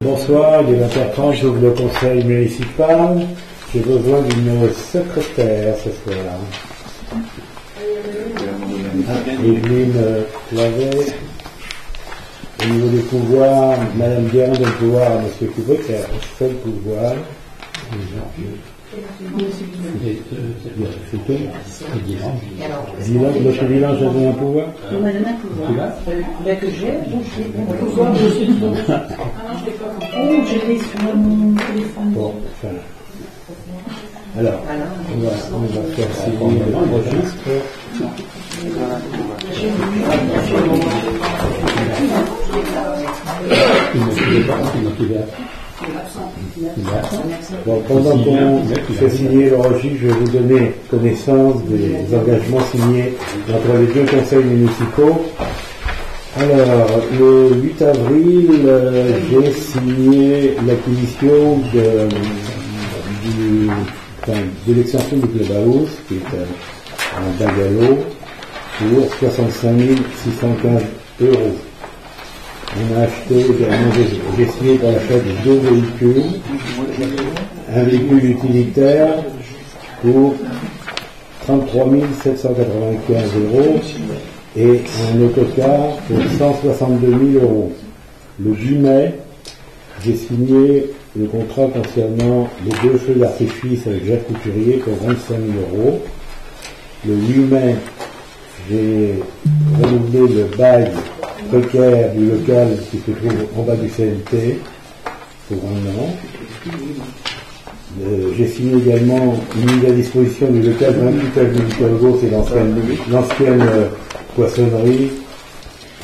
Bonsoir, il est 20h30, j'ouvre le conseil municipal. J'ai besoin d'une secrétaire ce soir. Evelyne Clavet. Au niveau des pouvoirs, Madame Guérin donne le pouvoir à Monsieur Couvré, qui a un seul pouvoir. C'est tout. Monsieur Villange a donné un pouvoir. On m'a donné un pouvoir. Que j'ai, un pouvoir de monsieur. Ah non, je l'ai pas compris. Oh, je l'ai sur mon téléphone. Bon, enfin. Alors, on va faire signer le registre. Bon, pendant qu'on fait signer le registre, je vais vous donner connaissance des engagements signés entre les deux conseils municipaux. Alors, le 8 avril, j'ai signé l'acquisition de l'extension du Clubhouse, qui est un bungalow, pour 65 615 €. On a acheté également, j'ai signé pour l'achat de 2 véhicules, un véhicule utilitaire pour 33 795 € et un autocar pour 162 000 €. Le 10 mai, j'ai signé le contrat concernant les 2 feux d'artifice avec Jacques Couturier pour 25 000 €. Le 8 mai, j'ai renouvelé le bail précaire du local qui se trouve en bas du CNT pour 1 an. J'ai signé également une mise à disposition du local 28 avenue Victor Hugo, c'est l'ancienne poissonnerie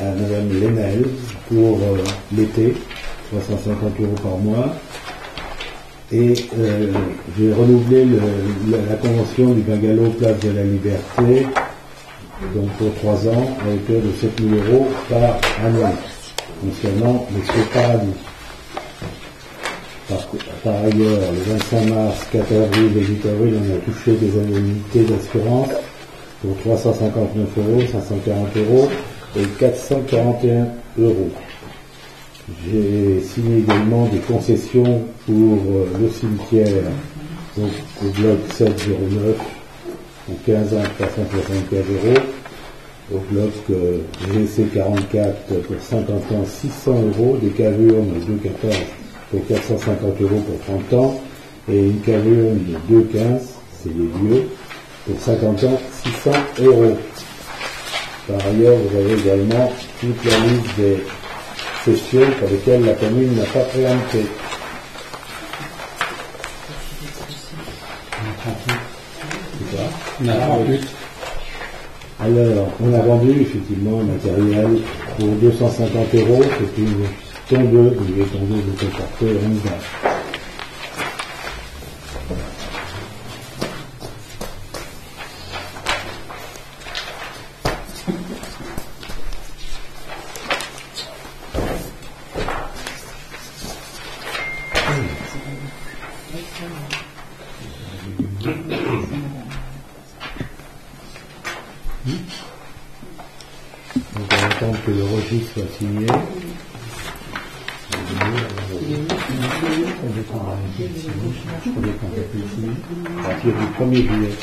à Madame Lenel pour l'été, 350 € par mois. Et j'ai renouvelé la convention du bungalow Place de la Liberté, donc pour 3 ans, à hauteur de 7 000 € par année, concernant les paradis. Par ailleurs, le 25 mars, 4 avril et 8 avril, on a touché des indemnités d'assurance pour 359 €, 540 € et 441 €. J'ai signé également des concessions pour le cimetière, donc au bloc 709, pour 15 ans, 364 €, au bloc GC 44 pour 50 ans, 600 €, des cavurnes 214 pour 450 € pour 30 ans, et une cavurne 215, c'est les lieux, pour 50 ans, 600 €. Par ailleurs, vous avez également toute la liste des cessions pour lesquelles la commune n'a pas préempté. Alors, on a vendu effectivement un matériel pour 250 €, c'est une tondeuse, une tondeuse de comporter Honda. Donc on attend que le registre soit signé. À partir du 1er juillet.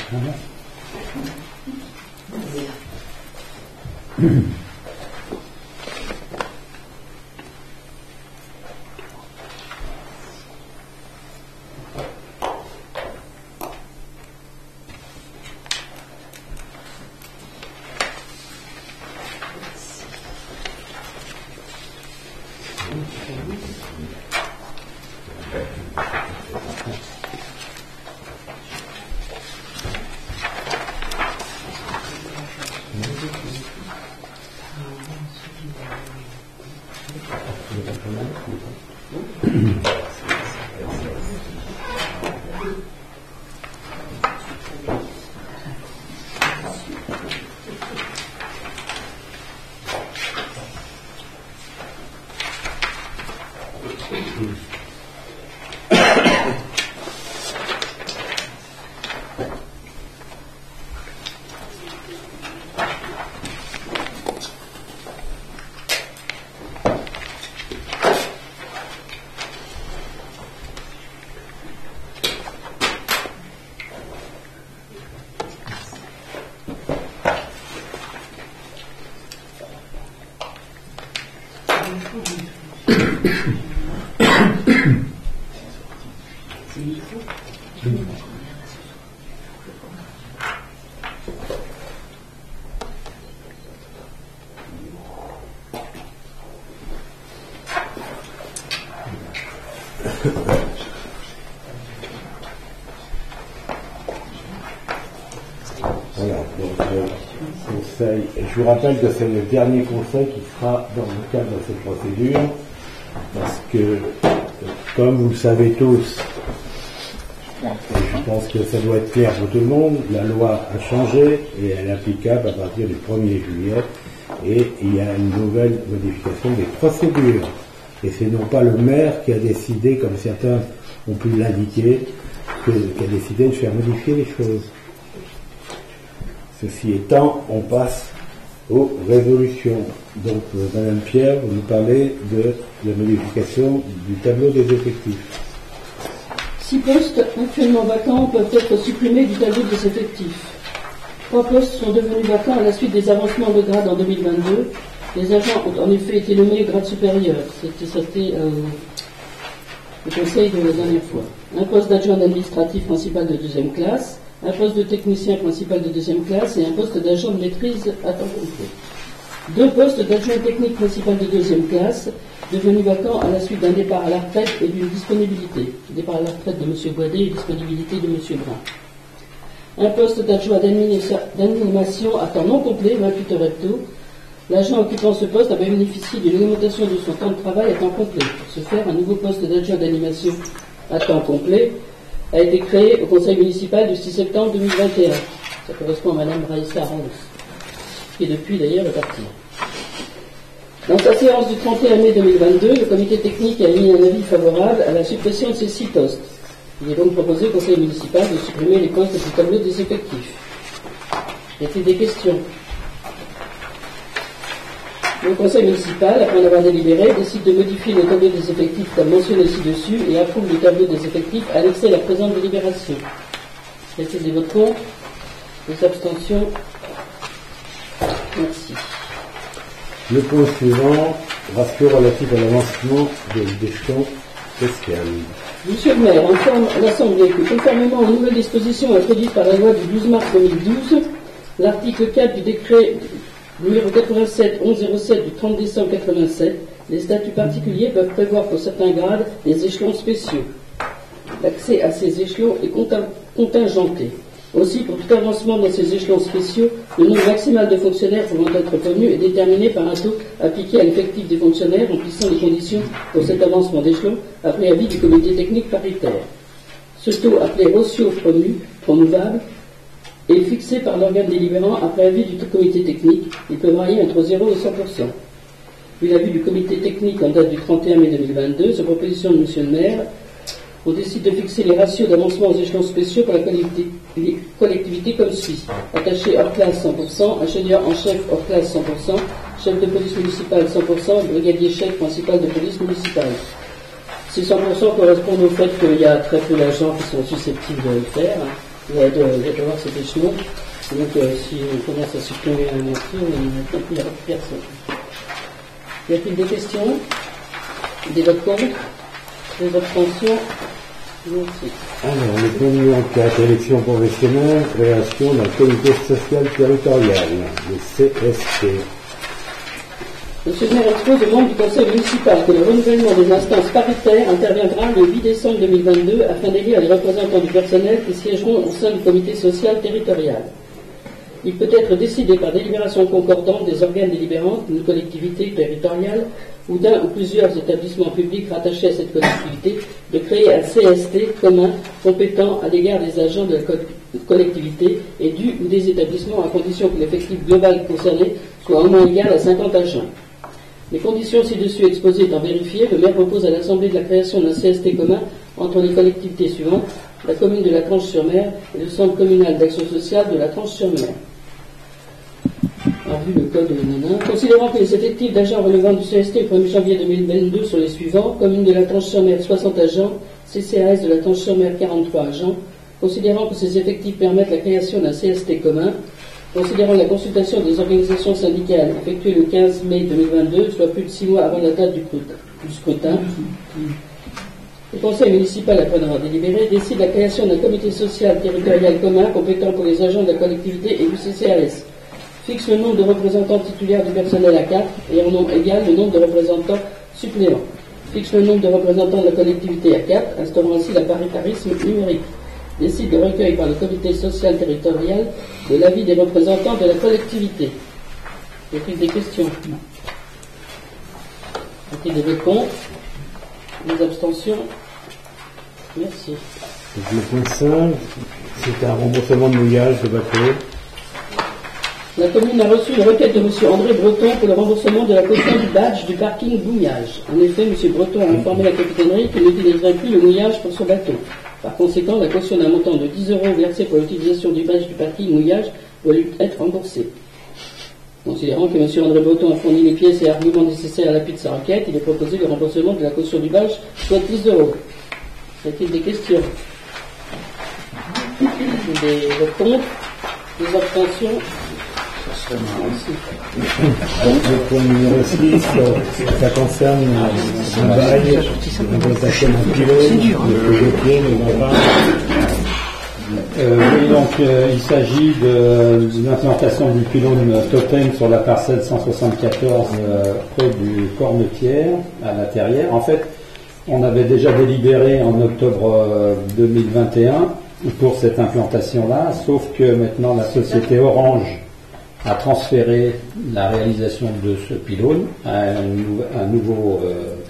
Voilà, donc conseil. Et je vous rappelle que c'est le dernier conseil qui sera dans le cadre de cette procédure, parce que, comme vous le savez tous, et je pense que ça doit être clair pour tout le monde, la loi a changé et elle est applicable à partir du 1er juillet, et il y a une nouvelle modification des procédures. Et c'est non pas le maire qui a décidé, comme certains ont pu l'indiquer, qui a décidé de faire modifier les choses. Ceci étant, on passe aux résolutions. Donc, Madame Pierre, vous nous parlez de la modification du tableau des effectifs. 6 postes actuellement vacants peuvent être supprimés du tableau des effectifs. 3 postes sont devenus vacants à la suite des avancements de grade en 2022. Les agents ont en effet été nommés au grade supérieur. C'était le conseil de la dernière fois. Un poste d'adjoint administratif principal de 2e classe, un poste de technicien principal de 2e classe et un poste d'agent de maîtrise à temps complet. 2 postes d'adjoint technique principal de 2e classe, devenus vacants à la suite d'un départ à la retraite et d'une disponibilité. Départ à la retraite de M. Boidet et disponibilité de M. Brun. Un poste d'adjoint d'animation à temps non complet, 28 heures hebdo. L'agent occupant ce poste avait bénéficié d'une augmentation de son temps de travail à temps complet. Pour ce faire, un nouveau poste d'adjoint d'animation à temps complet a été créé au conseil municipal du 6 septembre 2021. Ça correspond à Mme Raïssa Ramos, qui depuis d'ailleurs est partie. Dans sa séance du 31 mai 2022, le comité technique a émis un avis favorable à la suppression de ces 6 postes. Il est donc proposé au conseil municipal de supprimer les postes du tableau des effectifs. Y a-t-il des questions? Le conseil municipal, après en avoir délibéré, décide de modifier le tableau des effectifs comme mentionné ci-dessus et approuve le tableau des effectifs annexé à la présente délibération. Y a-t-il des votes contre? Des abstentions? Merci. Le point suivant, ratio relatif à l'avancement des échelons spéciaux. Monsieur le maire informe l'Assemblée que, conformément aux nouvelles dispositions introduites par la loi du 12 mars 2012, l'article 4 du décret numéro 87-1107 du 30 décembre 87, les statuts particuliers peuvent prévoir pour certains grades des échelons spéciaux. L'accès à ces échelons est contingenté. Aussi, pour tout avancement dans ces échelons spéciaux, le nombre maximal de fonctionnaires pouvant être connus est déterminé par un taux appliqué à l'effectif des fonctionnaires remplissant les conditions pour cet avancement d'échelon après avis du comité technique paritaire. Ce taux, appelé ratio promouvable, est fixé par l'organe délibérant après avis du comité technique. Il peut varier entre 0 et 100%. Vu l'avis du comité technique en date du 31 mai 2022, sur proposition de M. le maire, on décide de fixer les ratios d'avancement aux échelons spéciaux pour la collectivité comme suit. Attaché hors classe 100%, ingénieur en chef hors classe 100%, chef de police municipale 100%, brigadier chef principal de police municipale. Ces 100% correspondent au fait qu'il y a très peu d'agents qui sont susceptibles de le faire, d'avoir cet échelon. Donc si on commence à supprimer un morceau, on n'a plus la personne. Y a-t-il des questions? Des votes contre? Des abstentions? Merci. Alors, le point numéro 4, élection professionnelle, création d'un comité social territorial, le CST. Monsieur le maire expose aux membres du conseil municipal que le renouvellement des instances paritaires interviendra le 8 décembre 2022 afin d'élire les représentants du personnel qui siégeront au sein du comité social territorial. Il peut être décidé par délibération concordante des organes délibérants d'une collectivité territoriale ou d'un ou plusieurs établissements publics rattachés à cette collectivité de créer un CST commun compétent à l'égard des agents de la collectivité et du ou des établissements à condition que l'effectif global concerné soit au moins égal à 50 agents. Les conditions ci-dessus exposées étant vérifiées, le maire propose à l'Assemblée de la création d'un CST commun entre les collectivités suivantes, la commune de la Tranche-sur-Mer et le centre communal d'action sociale de la Tranche-sur-Mer. En vue le code de l'ANANA, considérant que les effectifs d'agents relevant du CST au 1er janvier 2022 sont les suivants: commune de la Tranche-sur-Mer 60 agents, CCAS de la Tranche-sur-Mer 43 agents, considérant que ces effectifs permettent la création d'un CST commun, considérant la consultation des organisations syndicales effectuée le 15 mai 2022, soit plus de 6 mois avant la date du scrutin, le Conseil municipal, après en avoir délibéré, décide la création d'un comité social territorial commun compétent pour les agents de la collectivité et du CCAS, fixe le nombre de représentants titulaires du personnel à 4 et en nombre égal le nombre de représentants suppléants, fixe le nombre de représentants de la collectivité à 4, instaurant ainsi la paritarisme numérique, décide le recueil par le comité social territorial de l'avis des représentants de la collectivité. Y a-t-il des questions? Non. Y a-t-il des votes contre? Des abstentions? Merci. Le point 5, c'est un remboursement de mouillage de bateau. La commune a reçu une requête de M. André Breton pour le remboursement de la caution du badge du parking mouillage. En effet, M. Breton a informé la capitainerie qu'il n'utiliserait plus le mouillage pour son bateau. Par conséquent, la caution d'un montant de 10 € versée pour l'utilisation du badge du parking mouillage doit lui être remboursée. Considérant que M. André Breton a fourni les pièces et arguments nécessaires à l'appui de sa requête, il est proposé le remboursement de la caution du badge, soit 10 €. Y a-t-il des questions? Des votes contre? Des abstentions? Le point numéro 6, ça concerne un bail, l'implantation d'un pylône, le pied, le bras. Oui, donc il s'agit de l'implantation du pylône totem sur la parcelle 174 près du Cornetière, à la Terrière. En fait, on avait déjà délibéré en octobre 2021 pour cette implantation-là, sauf que maintenant la société Orange a transféré la réalisation de ce pylône à un nouveau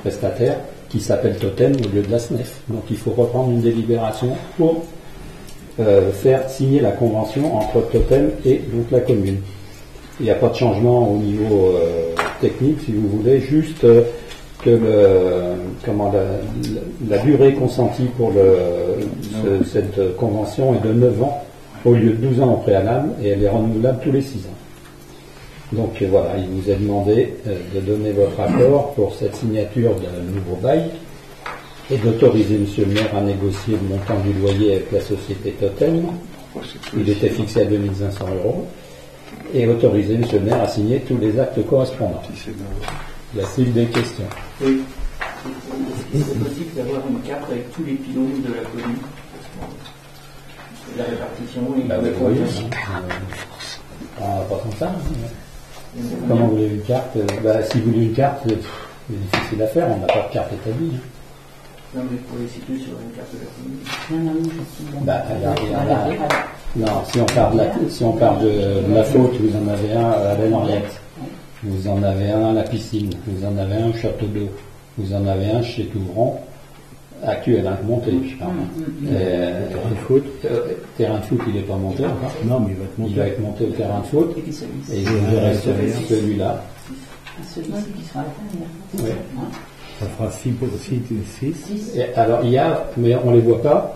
prestataire qui s'appelle Totem au lieu de la SNEF. Donc il faut reprendre une délibération pour faire signer la convention entre Totem et donc la commune. Il n'y a pas de changement au niveau technique, si vous voulez, juste que la durée consentie pour cette convention est de 9 ans au lieu de 12 ans au préalable, et elle est renouvelable tous les 6 ans. Donc voilà, il vous est demandé de donner votre accord pour cette signature d'un nouveau bail et d'autoriser M. le maire à négocier le montant du loyer avec la société Totem. Il était fixé à 2 500 €. Et autoriser M. le maire à signer tous les actes correspondants. Y a-t-il des questions? Oui. C'est possible d'avoir une carte avec tous les pylônes de la commune? La répartition et la oui. On n'a pas comme ça. Comment vous voulez une carte? Si vous voulez une carte, c'est difficile à faire, on n'a pas de carte établie. Non, mais pour les situer sur une carte de la commune. Non, si on parle de la faute, vous en avez un à la Belle Henriette, vous en avez un à la piscine, vous en avez un au château d'eau, vous en avez un chez Touvron, actuel, monté, je parle. Terrain de foot, il n'est pas monté encore. Non, mais il va être monté. Il va être monté au terrain de foot. Et il reste celui-là. Celui-ci qui sera à la Oui. Ça fera 6. Alors, il y a, mais on ne les voit pas,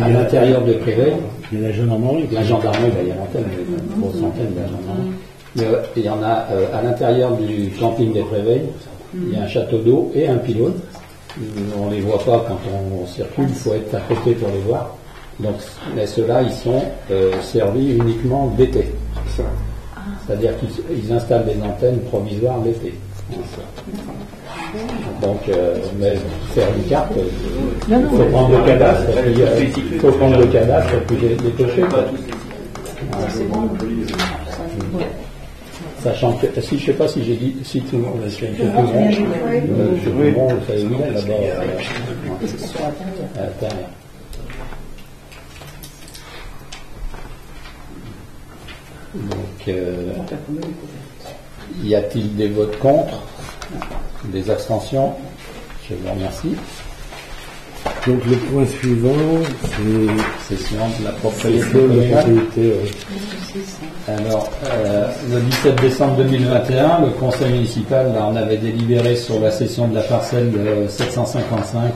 à l'intérieur de Préveil. Il y a la gendarmerie. La gendarmerie, il y a l'antenne, une grosse antenne de la gendarmerie. Mais il y en a à l'intérieur du camping des Préveil, il y a un château d'eau et un pylône. On ne les voit pas quand on circule, il faut être à côté pour les voir. Donc, mais ceux-là, ils sont servis uniquement d'été. C'est-à-dire qu'ils installent des antennes provisoires l'été. Donc, mais faire une carte, il faut prendre le cadastre, il faut prendre le cadastre et puis les cocher. Sachant que, je ne sais pas si j'ai dit, si tout le monde, vous savez où il est là-bas, à l'intérieur. Donc, y a-t-il des votes contre? Des abstentions? Je vous remercie. Donc le point suivant, c'est la propriété. Alors, le 17 décembre 2021, le conseil municipal en avait délibéré sur la cession de la parcelle 755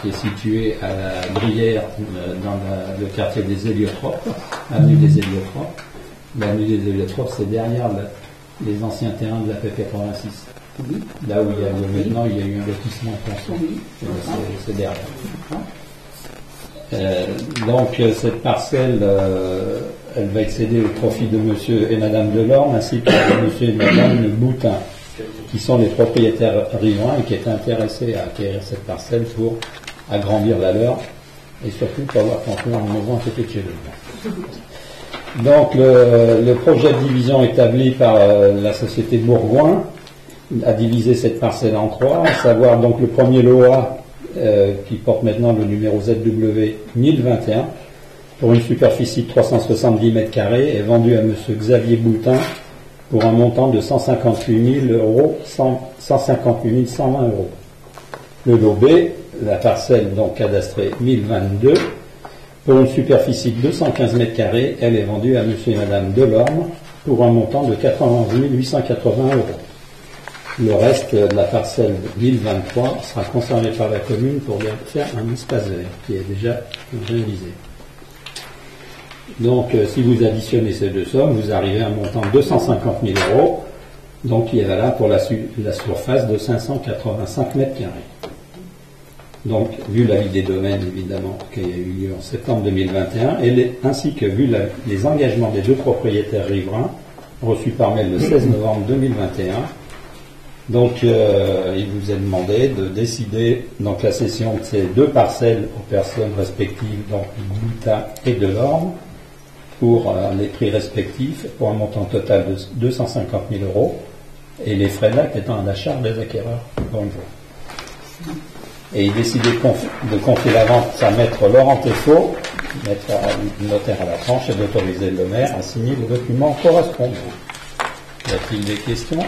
qui est située à la Brière dans le quartier des Héliotropes, avenue des Héliotropes. L'avenue des Héliotropes, c'est derrière les anciens terrains de la P86. Oui. Là où maintenant il y a eu un lotissement c'est derrière. Donc cette parcelle elle va être cédée au profit de monsieur et madame Delorme ainsi que de monsieur et madame Boutin, qui sont les propriétaires riverains et qui étaient intéressés à acquérir cette parcelle pour agrandir la leur et surtout pour avoir construit une maison à côté de chez eux. Donc le projet de division établi par la société Bourgoin a divisé cette parcelle en 3, à savoir donc le premier LOA qui porte maintenant le numéro ZW 1021 pour une superficie de 370 m² est vendu à M. Xavier Boutin pour un montant de 158 120 euros. Le lot B, la parcelle donc cadastrée 1022, pour une superficie de 215 m², elle est vendue à M. et Mme Delorme pour un montant de 91 880 euros. Le reste de la parcelle 1023 sera conservé par la commune pour faire un espace vert qui est déjà réalisé. Donc, si vous additionnez ces deux sommes, vous arrivez à un montant de 250 000 euros, donc qui est valable pour la surface de 585 m². Donc, vu l'avis des domaines, évidemment, qui a eu lieu en septembre 2021, ainsi que vu les engagements des deux propriétaires riverains, reçus par mail le 16 novembre 2021, donc, il vous est demandé de décider donc la cession de ces deux parcelles aux personnes respectives, donc Boutin et Delorme, pour les prix respectifs, pour un montant total de 250 000 euros, et les frais d'acte étant à la charge des acquéreurs, encore une fois. Et il décide de confier la vente à maître Laurent Teffot, maître notaire à la tranche, et d'autoriser le maire à signer les documents correspondants. Y a-t-il des questions?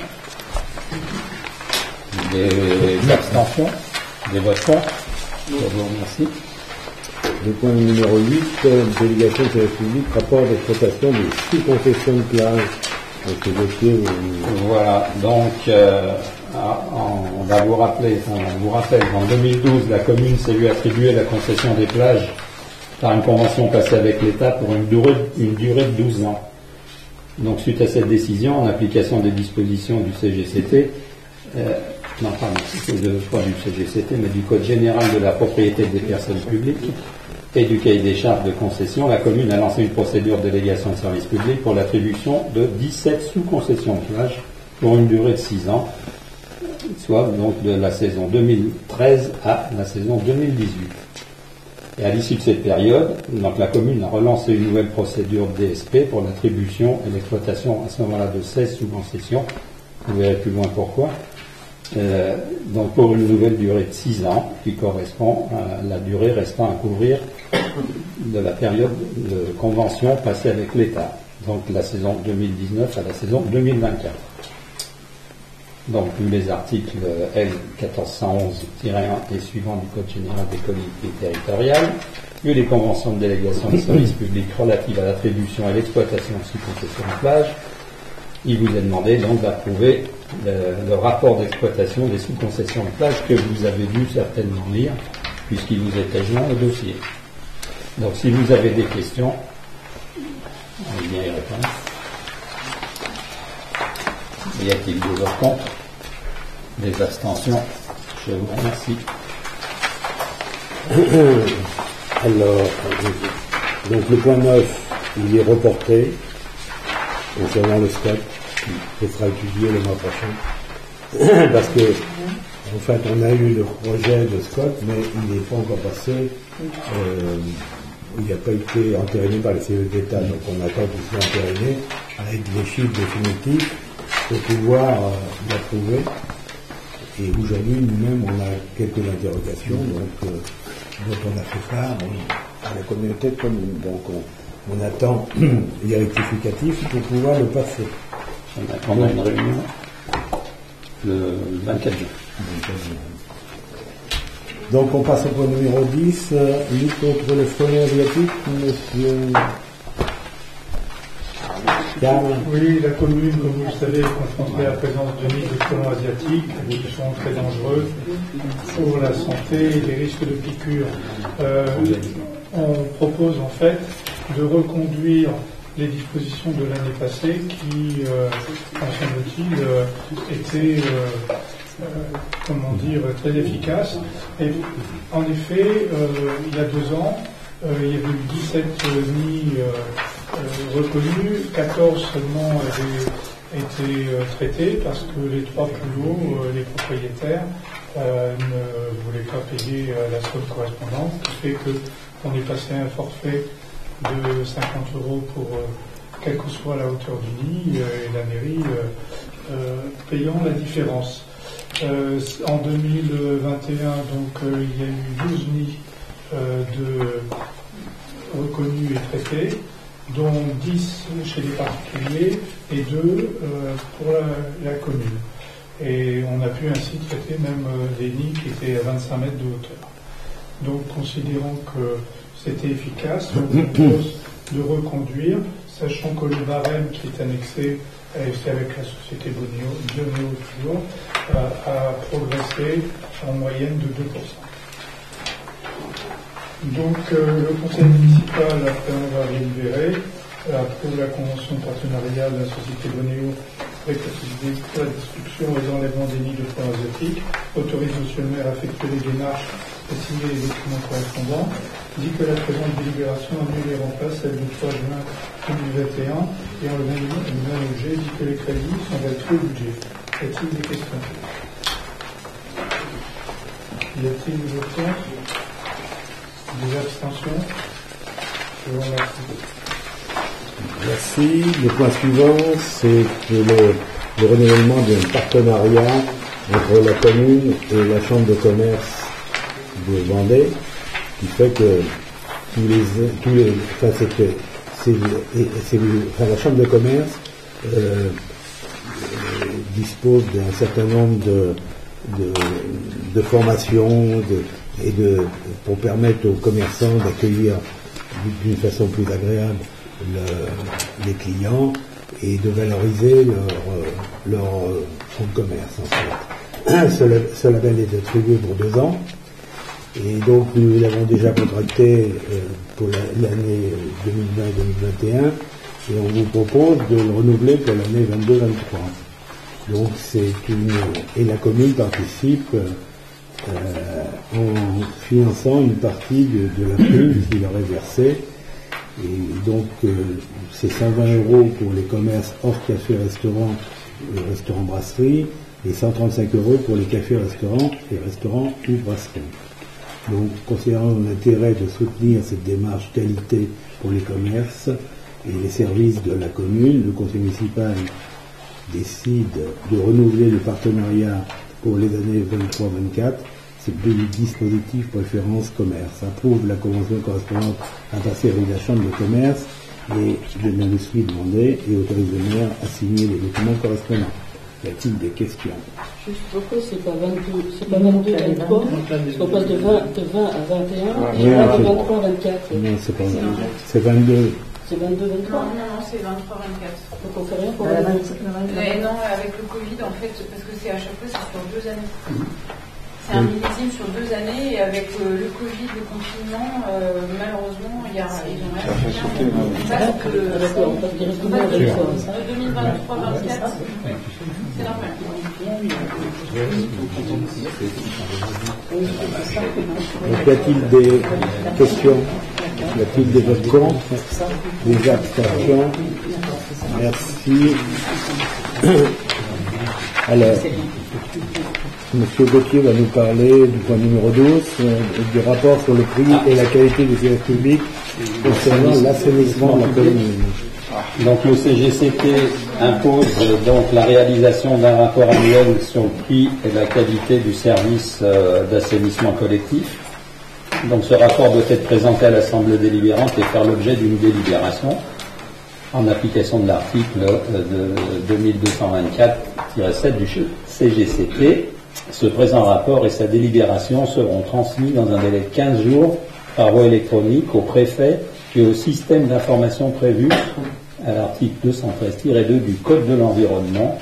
Des abstentions? Des votes contre? Je vous remercie. Le point numéro 8, délégation de service public, rapport d'exploitation des sous-concessions de plage. Voilà, donc on vous rappelle qu'en 2012, la commune s'est vue attribuer la concession des plages par une convention passée avec l'État pour une durée de 12 ans. Donc suite à cette décision, en application des dispositions du CGCT, pas du CGCT, mais du Code général de la propriété des personnes publiques et du cahier des charges de concession, la commune a lancé une procédure de délégation de service public pour l'attribution de 17 sous-concessions de plage pour une durée de 6 ans, soit donc de la saison 2013 à la saison 2018. Et à l'issue de cette période, donc la commune a relancé une nouvelle procédure DSP pour l'attribution et l'exploitation à ce moment-là de 16 sous-concessions. Vous verrez plus loin pourquoi. Donc pour une nouvelle durée de 6 ans qui correspond à la durée restant à couvrir de la période de convention passée avec l'État, donc la saison 2019 à la saison 2024. Donc tous les articles L 1411-1 et suivants du Code général des collectivités territoriales, vu les conventions de délégation de services publics relatives à l'attribution et l'exploitation de sous-concessions de plage, il vous est demandé donc d'approuver le rapport d'exploitation des sous-concessions de plage que vous avez dû certainement lire, puisqu'il vous était joint au dossier. Donc si vous avez des questions, on va bien y répondre. Y a-t-il des votes contre? Des abstentions? Je vous remercie. Alors, donc le point 9, il est reporté concernant le SCOT, qui sera étudié le mois prochain, parce que en fait on a eu le projet de SCOT, mais il n'est pas encore passé, il n'a pas été entériné par le CE d'État, donc on attend qu'il soit entériné avec des chiffres définitifs pour pouvoir l'approuver. Et aujourd'hui, nous-mêmes, on a quelques interrogations, donc, dont on a fait part à la communauté de communes. Donc, on attend les rectificatifs pour pouvoir le passer. On a une réunion le 24 juin. Donc, on passe au point numéro 10, lutte contre le frelon asiatique, monsieur Carl. Oui, la commune, comme vous le savez, est confrontée à la présence de nids de frelons asiatiques qui sont très dangereux pour la santé et les risques de piqûres. On propose en fait de reconduire les dispositions de l'année passée qui, en semble-t-il, étaient très efficaces. Et en effet, il y a 2 ans, il y avait eu 17 nids reconnus, 14 seulement avaient été traités parce que les 3 plus hauts, les propriétaires, ne voulaient pas payer la somme correspondante, ce qui fait qu'on est passé à un forfait de 50 € pour quelle que soit la hauteur du nid, et la mairie payant la différence. En 2021, donc, il y a eu 12 nids reconnus et traités, dont 10 chez les particuliers et 2 pour la commune. Et on a pu ainsi traiter même des nids qui étaient à 25 mètres de hauteur. Donc, considérant que c'était efficace, on propose de reconduire, sachant que le barème qui est annexé, c'est avec la société Bionéo toujours, a progressé en moyenne de 2%. Donc le conseil municipal, après avoir délibéré, approuve la convention de partenariat de la société Bionéo avec la société pour la destruction et l'enlèvement des nids de faune asiatique, autorise monsieur le maire à effectuer les démarches et signer les documents correspondants, dit que la présente délibération annule et remplace celle du 3 juin 2021 et en le même objet dit que les crédits sont vertus au budget. Y a-t-il des questions? Y a-t-il des votes? Des abstentions? Je vous remercie. Merci. Le point suivant, c'est le renouvellement d'un partenariat entre la commune et la chambre de commerce de Vendée, qui fait que la chambre de commerce dispose d'un certain nombre de formations pour permettre aux commerçants d'accueillir d'une façon plus agréable les clients et de valoriser leur fonds de commerce. En fait. Ce label est attribué pour 2 ans. Et donc nous l'avons déjà contracté pour l'année 2020-2021 et on vous propose de le renouveler pour l'année 22-23. Donc et la commune participe en finançant une partie de la prime qui leur est versée. Et donc c'est 120 € pour les commerces hors café-restaurant et restaurant-brasserie et 135 € pour les cafés-restaurants et restaurants ou brasseries. Donc, considérant l'intérêt de soutenir cette démarche qualité pour les commerces et les services de la commune, le conseil municipal décide de renouveler le partenariat pour les années 23-24. C'est le dispositif préférence commerce. Approuve la convention correspondante à passer avec la chambre de commerce et de l'industrie de Vendée et autorise le maire à signer les documents correspondants. Y a-t-il des questions? Juste pourquoi c'est pas 22 à 23, parce qu'on passe de 20 à 21 et pas de 23 à 24. Non, c'est pas 22. C'est 22. C'est 22, 23. Non, c'est 23, 24. Donc on fait rien pour la 27. Mais non, avec le Covid, en fait, parce que c'est à chaque fois, c'est sur 2 années. C'est un millésime sur 2 années, et avec le Covid, le confinement, malheureusement, ils ont rien fait. D'accord, on passe directement à 23. De 2023-24, c'est normal. Donc, y a-t-il des questions? Y a-t-il des votes contre? Des abstentions? Merci. Alors, Monsieur Gauthier va nous parler du point numéro 12, du rapport sur le prix et la qualité des services publics concernant l'assainissement de la commune. Donc le CGCT impose donc la réalisation d'un rapport annuel sur le prix et la qualité du service d'assainissement collectif. Donc ce rapport doit être présenté à l'Assemblée délibérante et faire l'objet d'une délibération en application de l'article de 2224-7 du CGCT. Ce présent rapport et sa délibération seront transmis dans un délai de 15 jours par voie électronique au préfet et au système d'information prévu à l'article 213-2 du Code de l'environnement,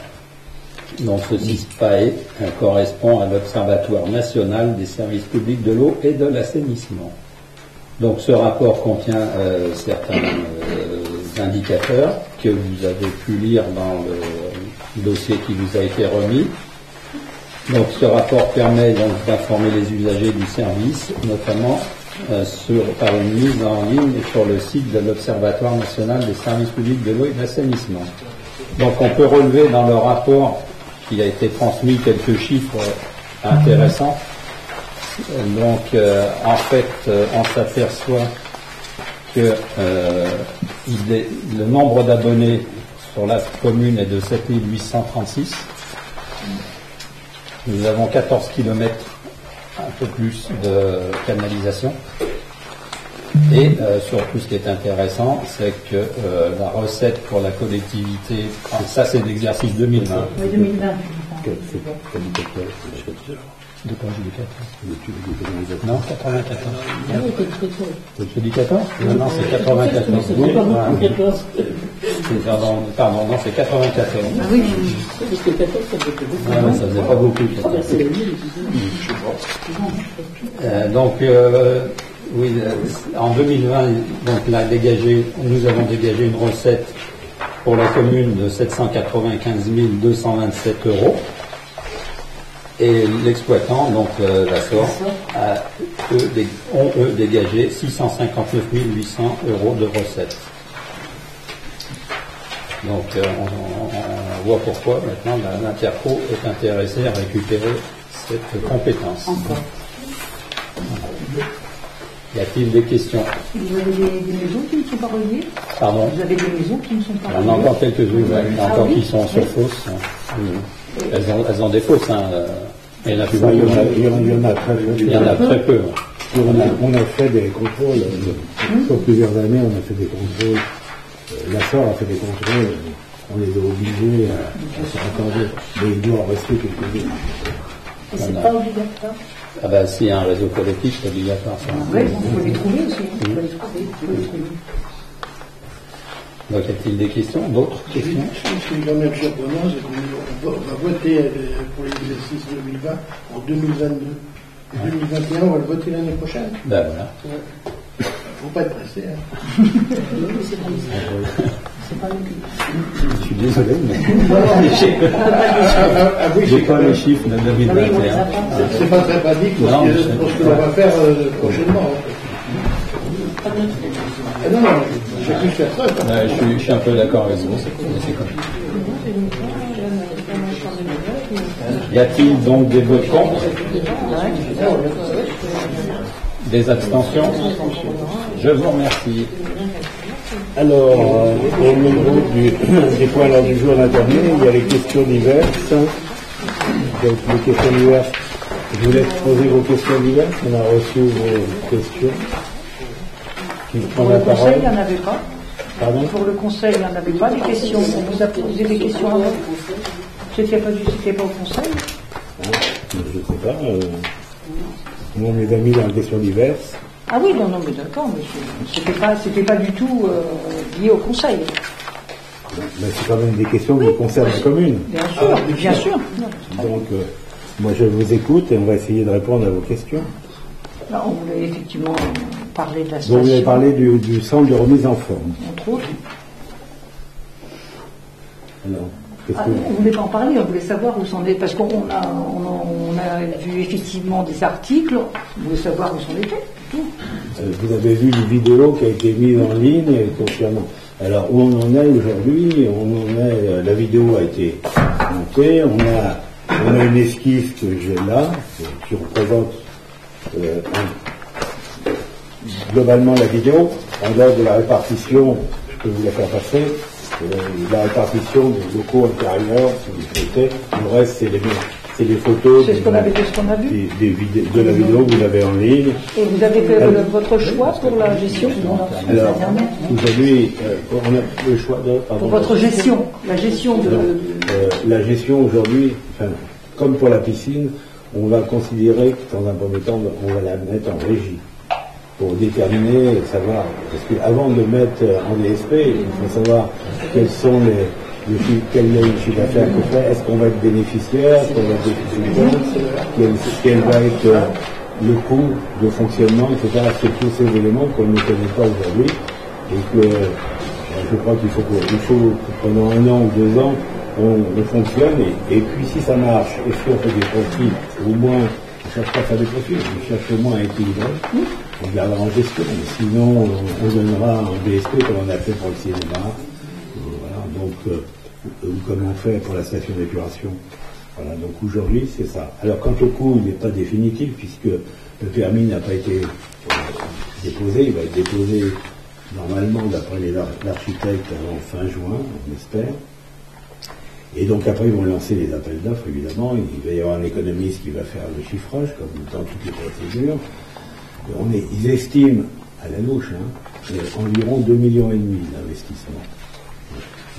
dont ce SISPAE correspond à l'Observatoire national des services publics de l'eau et de l'assainissement. Donc ce rapport contient certains indicateurs que vous avez pu lire dans le dossier qui vous a été remis. Donc ce rapport permet donc d'informer les usagers du service, notamment par une mise en ligne sur le site de l'Observatoire national des services publics de l'eau et de l'assainissement. Donc on peut relever dans le rapport qui a été transmis quelques chiffres intéressants. Donc en fait on s'aperçoit que le nombre d'abonnés sur la commune est de 7836. Nous avons 14 km, un peu plus de canalisation. Et surtout, ce qui est intéressant, c'est que la recette pour la collectivité, ça c'est l'exercice 2020. Oui, 2020. De quoi j'ai dit 14 Non, 94. Je dis 14 Non, c'est 94. Oui, pardon, non, c'est 94. Ah oui, parce que 14, ça faisait pas beaucoup. Donc, oui, en 2020, donc, nous avons dégagé une recette pour la commune de 795 227 €. Et l'exploitant, donc la SOR, ont eux dégagé 659 800 € de recettes. Donc on voit pourquoi maintenant l'Interco est intéressée à récupérer cette compétence. Encore. Y a-t-il des questions? Vous avez des maisons qui ne sont pas reliées? Pardon? Vous avez des maisons qui ne sont pas reliées? On a encore quelques-unes, encore qui sont sur fosses. Elles ont des fosses, hein. Il y en a plus. Il y en a très peu. Il y en a très peu. On a fait des contrôles. Sur plusieurs années, on a fait des contrôles. La SOR a fait des contrôles. On les a obligés à se raccorder. Mais il doit en rester quelques-uns. Et c'est pas obligatoire? Ah ben, s'il y a un réseau collectif, c'est obligatoire. Oui, il faut les trouver aussi. Il faut les trouver. Donc, y a-t-il des questions? D'autres questions? Ce qui est quand même surprenant, c'est qu'on va voter pour l'exercice 2020 en 2022. Et 2021, on va le voter l'année prochaine. Ben voilà. Faut pas être pressé. Hein. C'est pas Je suis désolé, mais j'ai pas les chiffres de 2021. C'est pas très pratique pour ce que l'on va faire prochainement. Non, je vais plus faire ça. Je suis un peu d'accord avec vous. Y a-t-il donc des votes contre? Des abstentions? Je vous remercie. Alors, au niveau des points à l'ordre du jour internet, il y a les questions diverses. Donc, les questions diverses, je vous laisse poser vos questions diverses. On a reçu vos questions. Pour le conseil, il n'y en avait pas. Pardon? Pour le conseil, il n'y en avait pas des questions. On vous a posé des questions avant. C'était pas au conseil? Je ne sais pas. Nous, on les a mis dans les questions diverses. Ah oui, non, mais d'accord, mais c'était pas du tout lié au conseil. Mais c'est quand même des questions qui concernent la commune. Bien sûr. Donc, moi, je vous écoute et on va essayer de répondre à vos questions. Là, on voulait effectivement parler de la station. Vous avez parlé du centre de remise en forme. Entre autres. Alors, vous ne voulez pas en parler, on voulait savoir où c'en est, parce qu'on a vu effectivement des articles, on voulait savoir où c'en était, tout. Vous avez vu une vidéo qui a été mise en ligne concernant. Alors, où on en est aujourd'hui, la vidéo a été montée, on a une esquisse que j'ai là, qui représente globalement la vidéo, en dehors de la répartition, je peux vous la faire passer, la répartition des locaux intérieurs, si vous souhaitez, le reste c'est les photos c'est ce qu'on a vu de la vidéo que vous avez en ligne. Et vous avez fait votre choix pour la gestion? Alors, aujourd'hui, on a le choix de... Pour votre gestion, la gestion de... la gestion aujourd'hui, comme pour la piscine, on va considérer que dans un premier temps, on va la mettre en régie pour déterminer, savoir, parce qu'avant de mettre en DSP, il faut savoir quels sont quel est le chiffre d'affaires qu'on fait, est-ce qu'on va être bénéficiaire, est-ce qu'on va être déficitaire, quel va être le coût de fonctionnement, etc. C'est tous ces éléments qu'on ne connaît pas aujourd'hui et que je crois qu'il faut que pendant 1 an ou 2 ans, on fonctionne et puis si ça marche, et si on fait des profits, au moins, on ne cherche pas à faire des profits, on cherche au moins à équilibrer. on gardera en gestion. Sinon, on donnera un BSP comme on a fait pour le cinéma. Voilà, donc, ou comme on fait pour la station d'épuration. Voilà, donc aujourd'hui, c'est ça. Alors, quant au coût, il n'est pas définitif, puisque le permis n'a pas été déposé. Il va être déposé normalement, d'après l'architecte, en fin juin, on espère. Et donc après, ils vont lancer les appels d'offres, évidemment. Il va y avoir un économiste qui va faire le chiffrage, comme dans toutes les procédures. Ils estiment, à la louche, environ 2,5 millions d'investissement.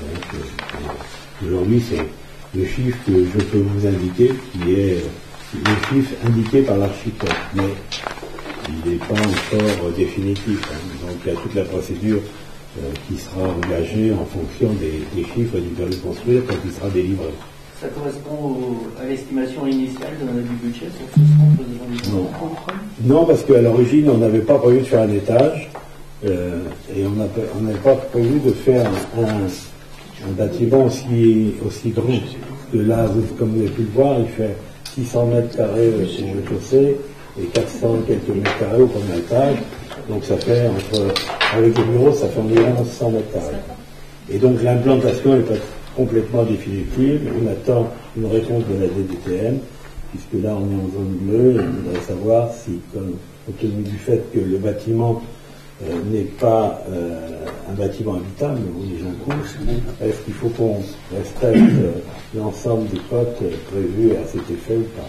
Donc, aujourd'hui, c'est le chiffre que je peux vous indiquer, qui est le chiffre indiqué par l'architecte. Mais il n'est pas encore définitif. Donc il y a toute la procédure qui sera engagée en fonction des chiffres du permis de construire quand il sera délivré. Ça correspond à l'estimation initiale du budget sur ce centre de Non, parce qu'à l'origine, on n'avait pas prévu de faire un étage et on n'avait pas prévu de faire un bâtiment aussi grand. Que là, comme vous avez pu le voir, il fait 600 mètres carrés sur le chaussée et 400 quelques mètres carrés au premier étage. Donc ça fait, avec les bureaux, ça fait environ 100 mètres carrés. Et donc l'implantation n'est pas complètement définitive. On attend une réponse de la DDTM, puisque là on est en zone bleue, et on voudrait savoir si, compte tenu du fait que le bâtiment n'est pas un bâtiment habitable, où les gens couchent, est-ce qu'il faut qu'on respecte l'ensemble des cotes prévues à cet effet ou pas?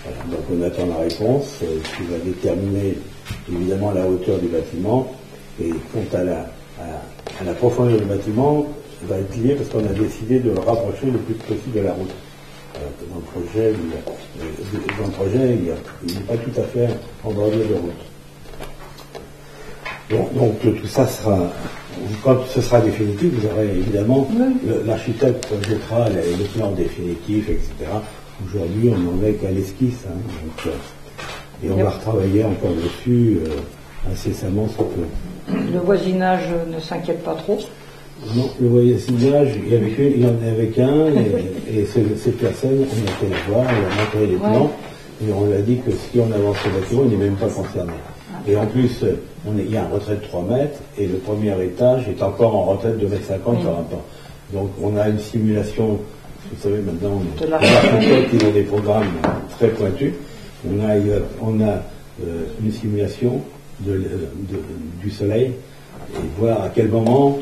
Voilà, donc on attend la réponse qui va déterminer évidemment la hauteur du bâtiment, et quant à la profondeur du bâtiment va être lié parce qu'on a décidé de le rapprocher le plus possible de la route. Dans le projet, il n'est pas tout à fait en bordure de route. Donc tout ça sera, quand ce sera définitif, vous aurez évidemment, l'architecte projettera les plans définitifs, etc. Aujourd'hui, on n'en est qu'à l'esquisse. Et on va retravailler encore dessus incessamment sous peu. Le voisinage ne s'inquiète pas trop? Non, le voisinage, il y en avait qu'un, et cette personne, on a été la voir, on a montré les plans, et on lui a dit que si on avance le bâtiment, il n'est même pas concerné. Et en plus, il y a un retrait de 3 mètres, et le premier étage est encore en retrait de 2,50 mètres par rapport. Donc on a une simulation, vous savez maintenant, les architectes qui ont des programmes très pointus. On a une simulation du soleil, et voir à quel moment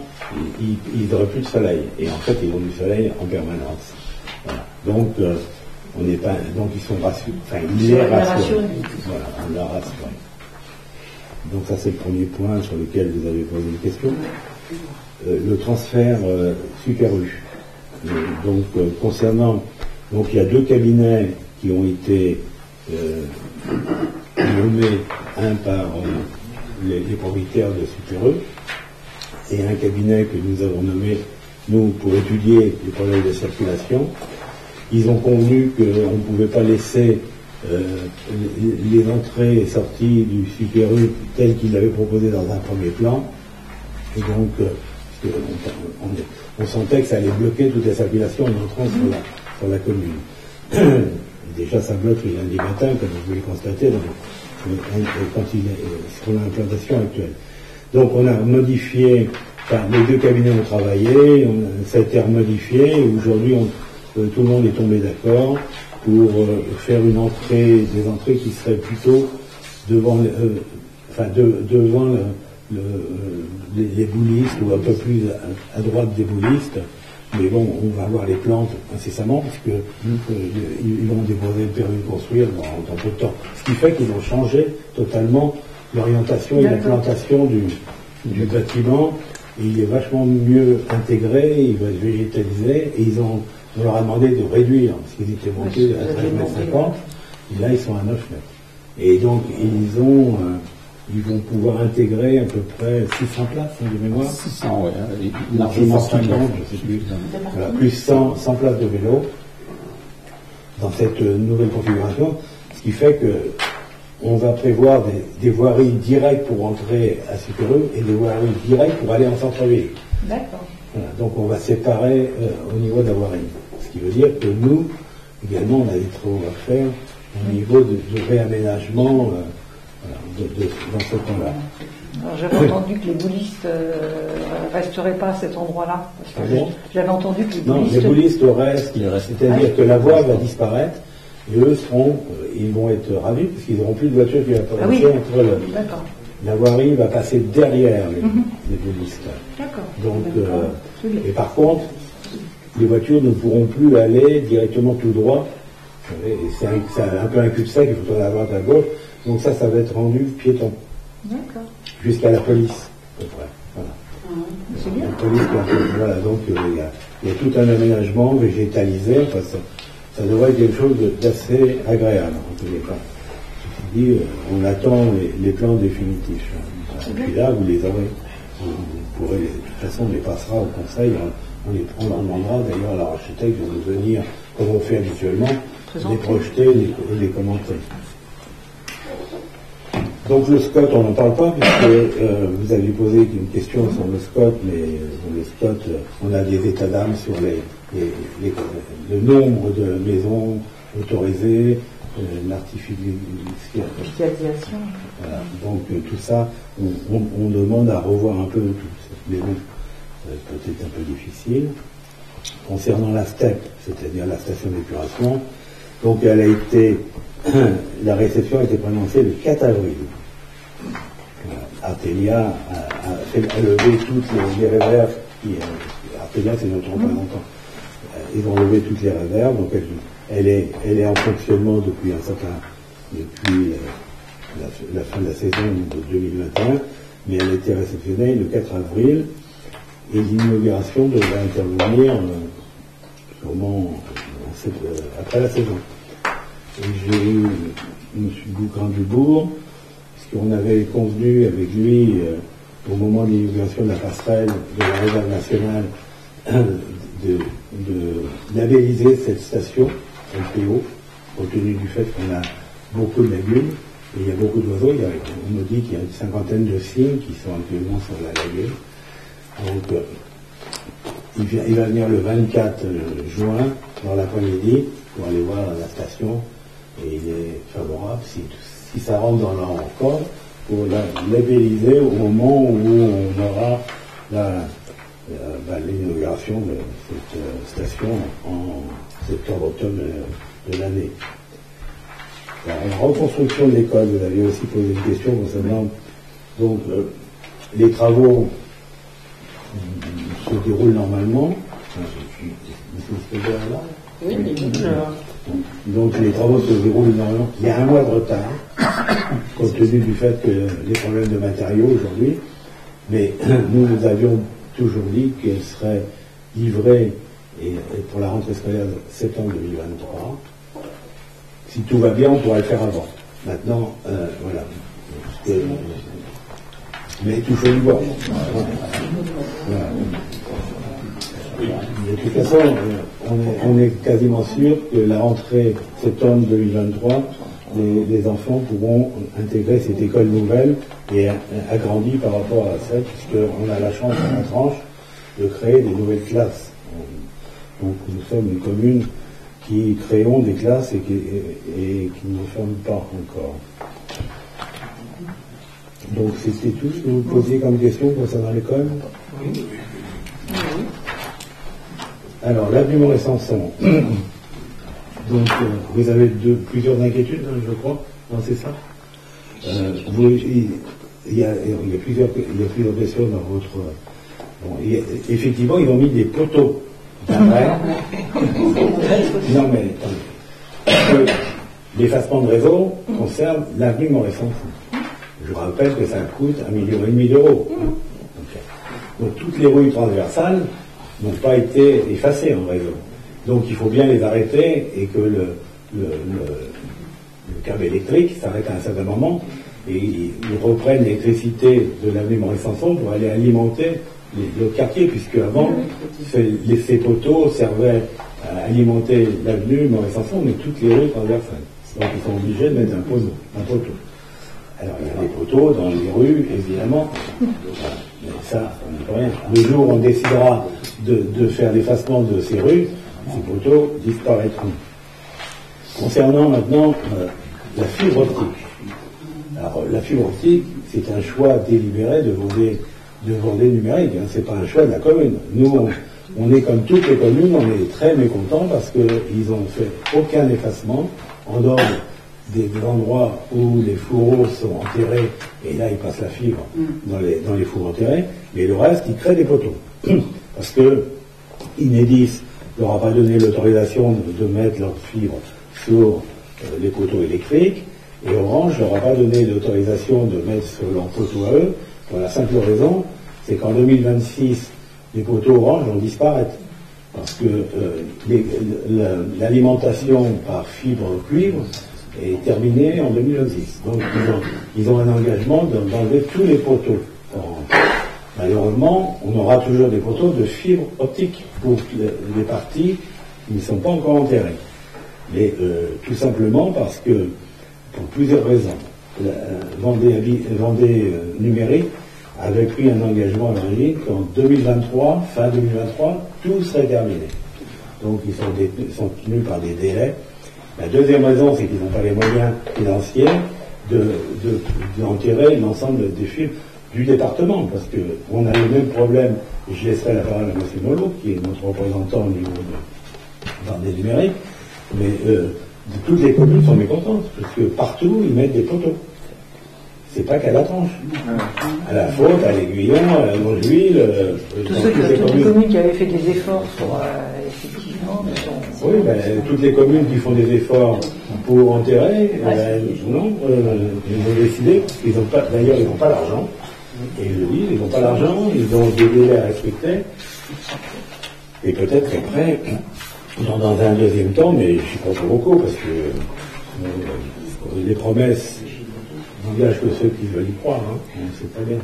il n'aurait plus de soleil. Et en fait, ils ont du soleil en permanence. Voilà. Donc, on n'est pas. Donc, ils sont rassurés. Enfin, il est rassuré. Voilà, on l'a rassuré. Donc, ça, c'est le premier point sur lequel vous avez posé une question. Le transfert Super U. Donc, concernant. Donc, il y a 2 cabinets qui ont été nommés, un par les propriétaires de Super U, et un cabinet que nous avons nommé, nous, pour étudier les problèmes de circulation. Ils ont convenu qu'on ne pouvait pas laisser les entrées et sorties du Super U telles qu'ils l'avaient proposé dans un premier plan. Et donc, on sentait que ça allait bloquer toute la circulation en entrant sur la commune. Déjà, ça bloque le lundi matin, comme vous pouvez le constater, quand il est sur l'implantation actuelle. Donc on a modifié, les 2 cabinets ont travaillé, ça a été remodifié, et aujourd'hui tout le monde est tombé d'accord pour faire des entrées qui seraient plutôt devant les boulistes, ou un peu plus à droite des boulistes. Mais bon, on va avoir les plantes incessamment, puisque ils vont déposer le permis de construire dans peu de temps. Ce qui fait qu'ils ont changé totalement l'orientation et l'implantation du bâtiment. Et il est vachement mieux intégré, il va être végétalisé, et on leur a demandé de réduire, parce qu'ils étaient montés à 13,50 mètres, et là ils sont à 9 mètres. Et donc ils vont pouvoir intégrer à peu près 600 places, de mémoire. 600, oui. Largement 50, je sais plus. Voilà, plus 100 places de vélo dans cette nouvelle configuration, ce qui fait que on va prévoir des voiries directes pour entrer à Super U et des voiries directes pour aller en centre-ville. D'accord. Voilà, donc on va séparer au niveau de la voirie. Ce qui veut dire que nous, également, on a des travaux à faire au niveau de réaménagement Voilà, dans ce temps-là. Alors, j'avais entendu que les boulistes resteraient pas à cet endroit-là. J'avais entendu que les boulistes restent, c'est-à-dire que la voie va disparaître et eux ils vont être ravis parce qu'ils n'auront plus de voiture qui va passer entre eux. La voirie va passer derrière les boulistes. D'accord. Donc, et par contre, les voitures ne pourront plus aller directement tout droit. C'est un peu un cul-de-sac, il faut tourner à droite, à gauche. Donc ça va être rendu piéton. D'accord. Jusqu'à la police, à peu près. Voilà. C'est bien. La police, voilà, donc il y a tout un aménagement végétalisé. Enfin, ça devrait être quelque chose d'assez agréable, en tous les cas. Je dis, on attend les plans définitifs. Et puis là, vous les aurez. Vous pourrez, de toute façon, on les passera au conseil. On demandera d'ailleurs à l'architecte de nous venir, comme on fait habituellement, les projeter et les commenter. Donc le SCOT, on n'en parle pas, puisque vous aviez posé une question sur le SCOT, mais le SCOT, on a des états d'âme sur le nombre de maisons autorisées, l'artificialisation. Voilà. Donc tout ça, on demande à revoir un peu tout. Mais bon, peut-être un peu difficile. Concernant la STEP, c'est-à-dire la station d'épuration, donc la réception a été prononcée le 4 avril. Artelia a levé toutes les réserves. Artelia, c'est notre représentant. Ils ont levé toutes les réserves, donc elle est en fonctionnement depuis la fin de la saison de 2021, mais elle a été réceptionnée le 4 avril et l'inauguration devrait intervenir sûrement après la saison. Et j'ai eu M. Boucran-Dubourg, puisqu'on avait convenu avec lui au moment de l'inauguration de la passerelle de la réserve nationale de labelliser cette station LPO, compte tenu du fait qu'on a beaucoup de lagunes et il y a beaucoup d'oiseaux. On me dit qu'il y a une cinquantaine de cygnes qui sont actuellement sur la lagune. Donc il va venir le 24 juin dans l'après-midi pour aller voir la station et il est favorable si ça rentre dans leur corde pour la labelliser au moment où on aura l'inauguration de cette station en septembre-octobre de l'année. La reconstruction de l'école, vous avez aussi posé une question concernant donc les travaux se déroulent normalement. Donc les travaux se déroulent normalement. Il y a un mois de retard, compte tenu du fait que les problèmes de matériaux aujourd'hui, mais nous avions toujours dit qu'elle serait livrée et pour la rentrée scolaire septembre 2023. Si tout va bien, on pourrait le faire avant. Maintenant, voilà. Mais tout fait du bois. Voilà. De toute façon, on est quasiment sûr que la rentrée septembre 2023, les enfants pourront intégrer cette école nouvelle et agrandie par rapport à celle, puisqu'on a la chance dans la tranche de créer des nouvelles classes. Donc nous sommes une commune qui créons des classes et qui ne forment pas encore. Donc c'était tout ce que vous posiez comme question concernant l'école. Oui. Alors, l'avenue Moret-Sanson. Donc, vous avez plusieurs inquiétudes, je crois. Non, c'est ça. Il y a plusieurs questions dans votre. Bon, effectivement, ils ont mis des poteaux d'arrêt. Non, mais attendez. L'effacement de réseau concerne l'avenue Moret-Sanson. Je rappelle que ça coûte 1,5 million d'euros. Donc, toutes les rues transversales n'ont pas été effacées en réseau. Donc il faut bien les arrêter et que le câble électrique s'arrête à un certain moment et ils reprennent l'électricité de l'avenue Moret-Sanson pour aller alimenter le quartier, puisque avant ces poteaux servaient à alimenter l'avenue Moret-Sanson, mais toutes les rues transversales. Donc ils sont obligés de mettre un poteau. Alors il y a des poteaux dans les rues, évidemment. Mais ça, on n'y peut rien. Le jour où on décidera de faire l'effacement de ces rues, ces poteaux disparaîtront. Concernant maintenant la fibre optique. Alors, la fibre optique, c'est un choix délibéré de Vendée Numérique, hein, c'est pas un choix de la commune. Nous, on est comme toutes les communes, on est très mécontents parce qu'ils ont fait aucun effacement en dehors des endroits où les fourreaux sont enterrés, et là ils passent la fibre dans les fourreaux enterrés, mais le reste, ils créent des poteaux. Parce que Enedis leur a pas donné l'autorisation de mettre leur fibre sur les poteaux électriques, et Orange leur a pas donné l'autorisation de mettre sur leurs poteaux à eux, pour la simple raison, c'est qu'en 2026, les poteaux Orange vont disparaître. Parce que l'alimentation par fibre cuivre est terminée en 2026. Donc ils ont un engagement d'enlever tous les poteaux Orange. Malheureusement, on aura toujours des poteaux de fibre optique pour les parties qui ne sont pas encore enterrées. Mais tout simplement parce que, pour plusieurs raisons, Vendée Numérique avait pris un engagement à l'origine qu'en 2023, fin 2023, tout serait terminé. Donc ils sont tenus par des délais. La deuxième raison, c'est qu'ils n'ont pas les moyens financiers d'enterrer l'ensemble des fibres du département, parce qu'on a le même problème, et je laisserai la parole à M. Mollo, qui est notre représentant au niveau de Vendée Numérique, mais toutes les communes sont mécontentes, parce que partout, ils mettent des poteaux. C'est pas qu'à la tranche. À la Faute, à l'Aiguillon, à la Longeville, toutes les communes qui avaient fait des efforts pour effectivement. Oui, toutes les communes qui font des efforts pour enterrer, non, ils ont décidé, parce qu'ils n'ont pas, d'ailleurs, ils n'ont pas l'argent. Et ils le disent, ils n'ont pas l'argent, ils ont des délais à respecter. Et peut-être qu'après, dans un deuxième temps, mais je ne suis pas pour beaucoup, parce que les promesses n'engagent que ceux qui veulent y croire, hein, c'est très bien.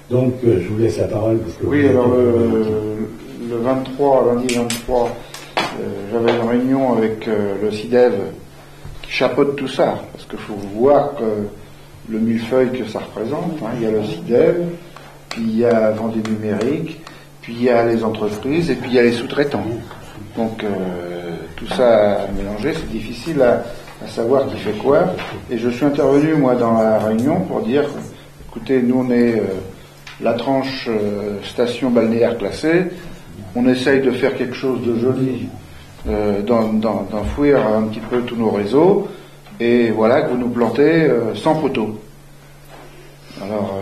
Donc, je vous laisse la parole. Parce que oui, alors le 23, lundi 23, j'avais une réunion avec le CIDEV qui chapeaute tout ça, parce qu'il faut voir que le millefeuille que ça représente, hein, il y a le CIDEV, puis il y a Vendée Numérique, puis il y a les entreprises, et puis il y a les sous-traitants. Donc tout ça mélangé, c'est difficile à savoir qui fait quoi. Et je suis intervenu, moi, dans la réunion pour dire, écoutez, nous on est la tranche station balnéaire classée, on essaye de faire quelque chose de joli, d'enfouir un petit peu tous nos réseaux, et voilà que vous nous plantez 100 poteaux. Alors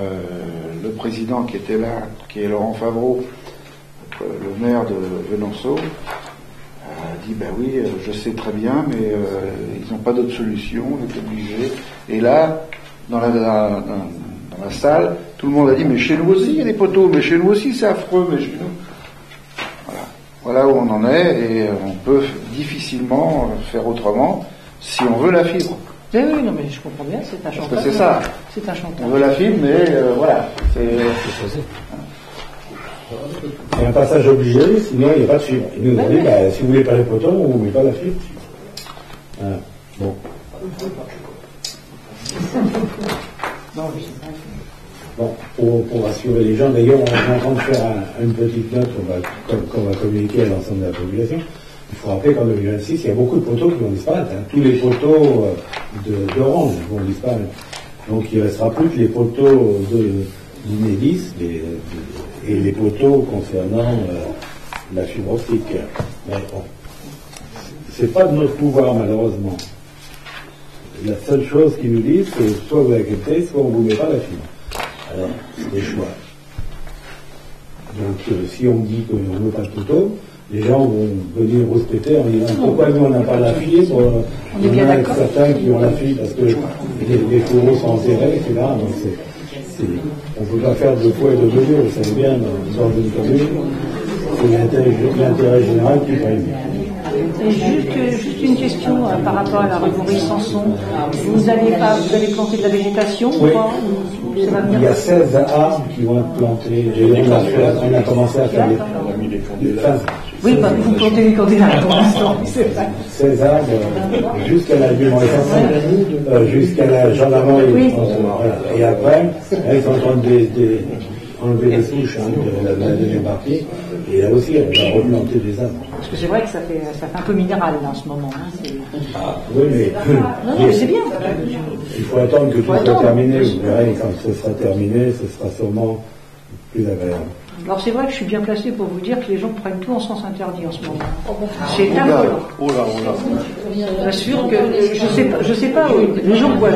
le président qui était là, qui est Laurent Favreau, le maire de Venanceau, a dit ben oui, je sais très bien, mais ils n'ont pas d'autre solution, on est obligé. Et là, dans la salle, tout le monde a dit mais chez nous aussi il y a des poteaux, mais chez nous aussi c'est affreux, mais chez nous. Voilà où on en est, et on peut difficilement faire autrement si on veut la fibre. Oui, non, mais je comprends bien, c'est un chantage. Parce que c'est ça. C'est un chantage. On veut la fibre, mais voilà. C'est un passage obligé, sinon il n'y a pas de fibre. Ils nous ont dit, si vous voulez pas les poteaux, on ne met pas la fibre. Bon. Bon, pour rassurer les gens, d'ailleurs, on est en train de faire une petite note qu'on va communiquer à l'ensemble de la population. Il faut rappeler qu'en 2026, il y a beaucoup de poteaux qui vont disparaître. Hein. Tous les poteaux d'Orange vont disparaître. Donc il ne restera plus que les poteaux d'Enedis et les poteaux concernant la fibre optique. Mais bon, c'est pas de notre pouvoir, malheureusement. La seule chose qu'ils nous disent, c'est soit vous acceptez, soit on ne vous met pas la fibre. Alors, c'est des choix. Donc, si on dit qu'on ne veut pas de poteaux, les gens vont venir rouspéter en disant pourquoi nous on n'a pas la fibre, il y en a certains qui ont la fibre parce que les fourreaux sont enterrés, etc. Donc on ne peut pas faire de poids et de mesure, vous savez bien, dans une commune, c'est l'intérêt général qui prime. Juste une question par rapport à la rue Sanson. Vous allez planter de la végétation ou pas? Il y a 16 arbres qui vont être plantés. On a commencé à faire des phases. Oui, vous plantez les candidats pour l'instant, c'est vrai. 16 arbres jusqu'à la jusqu'à la gendarmerie. Oui. Et après, ils sont en train d'enlever les souches de la deuxième partie. Et là aussi, on va replanter des arbres. Parce que c'est vrai que ça fait un peu minéral là, en ce moment. Hein, oui, mais. Non, mais c'est bien. Il faut attendre que tout soit terminé. Vous verrez, quand ce sera terminé, ce sera sûrement plus agréable. Alors c'est vrai que je suis bien placé pour vous dire que les gens prennent tout en sens interdit en ce moment. C'est affolant. Je m'assure que je sais pas, les gens voient